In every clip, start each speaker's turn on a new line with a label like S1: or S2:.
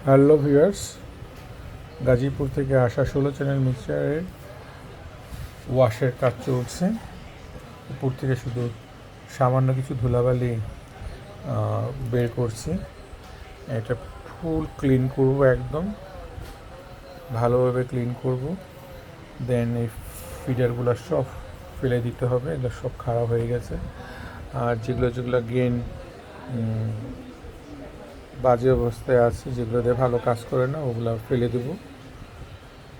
S1: Hello viewers, Gazipur থেকে আসা 16 channel মিক্সচারের ওয়াশের কাজ চলছে। উপর থেকে শুধু সামান্য কিছু ধুলাবালি বের করছি। এটা ফুল ক্লিন করব, একদম ভালোভাবে ক্লিন করব। দেন এই ফিডারগুলো সব ফেলে দিতে হবে, এগুলো সব খারাপ হয়ে গেছে। আর যেগুলো গেন বাজে অবস্থায় আছে, যেগুলো দিয়ে ভালো কাজ করে না, ওগুলো ফেলে দেবো।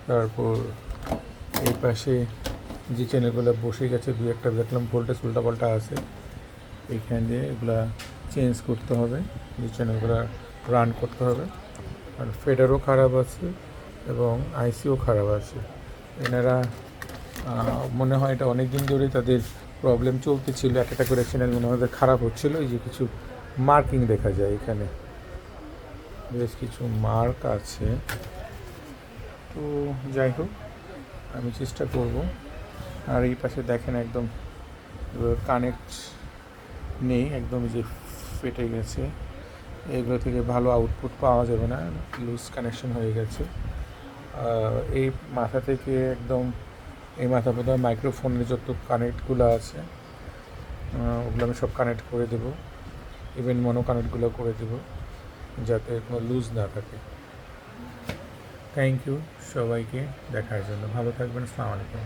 S1: তারপর এই পাশে যে চ্যানেলগুলো বসে গেছে, দু একটা দেখলাম ভোল্টেজ উল্টাপাল্টা আছে, এইখান দিয়ে এগুলা চেঞ্জ করতে হবে, যে চ্যানেলগুলো রান করতে হবে। আর ফেডারও খারাপ আছে এবং আইসিও খারাপ আছে। এনারা মনে হয় এটা অনেক দিন ধরেই তাদের প্রবলেম চলতেছিল, একটা করে চ্যানেল মনে হয় খারাপ হচ্ছিল। এই যে কিছু মার্কিং দেখা যায় এখানে, বেশ কিছু মার্ক আছে। তো যাই হোক, আমি চেষ্টা করব। আর এই পাশে দেখেন একদম কানেক্ট নেই, একদম যে ফেটে গেছে, এগুলো থেকে ভালো আউটপুট পাওয়া যাবে না, লুজ কানেকশন হয়ে গেছে। এই মাথা থেকে একদম এই মাথা বোধহয় মাইক্রোফোনের যত কানেক্টগুলো আছে ওগুলো আমি সব কানেক্ট করে দেবো, ইভেন মনো কানেক্টগুলো করে দেবো, যাতে কোনো লুজ না থাকে। থ্যাংক ইউ সবাইকে দেখার জন্য। ভালো থাকবেন। আসসালামু আলাইকুম।